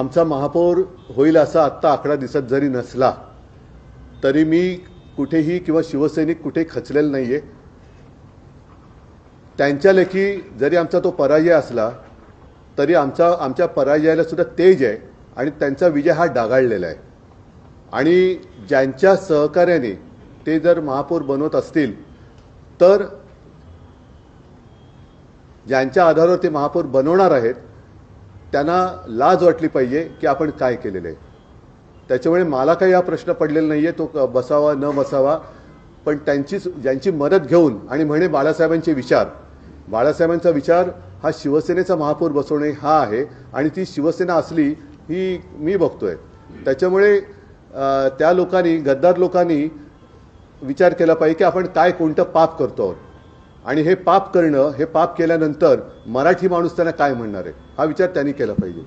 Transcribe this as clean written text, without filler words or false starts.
आमचा महापौर होईल असा आत्ता आकडा दिसत जरी नसला तरी मी कुठेही किंवा शिवसैनिक कुठे खचलेला नाहीये। त्यांच्या लेखी जरी आमचा तो पराजय असला तरी आमच्या पराजयाला सुद्धा तेज आहे आणि त्यांचा विजय हा डागाळलेला आहे। आणि ज्यांच्या सहकार्याने ते जर महापौर बनवत असतील तर ज्यांच्या आधारावर ते महापौर बनवणार आहेत त्यांना लाज वाटली पाहिजे की आपण काय केलेलं आहे। त्याच्यामुळे मला काही हा प्रश्न पडलेला नाहीये तो बसावा न बसावा, पण ज्यांची मदत घेऊन आणि म्हणे बाळासाहेबांचा विचार हा शिवसेनेचा महापौर बसवणे हा आहे आणि ती शिवसेना असली ही मी बघतोय। त्याच्यामुळे त्या लोकांनी, गद्दार लोकांनी विचार केला पाहिजे की आपण काय कोणतं पाप करतो आहोत आणि हे पाप केल्यानंतर मराठी माणूस त्यांना काय म्हणणार आहे हा विचार त्यांनी केला पाहिजे।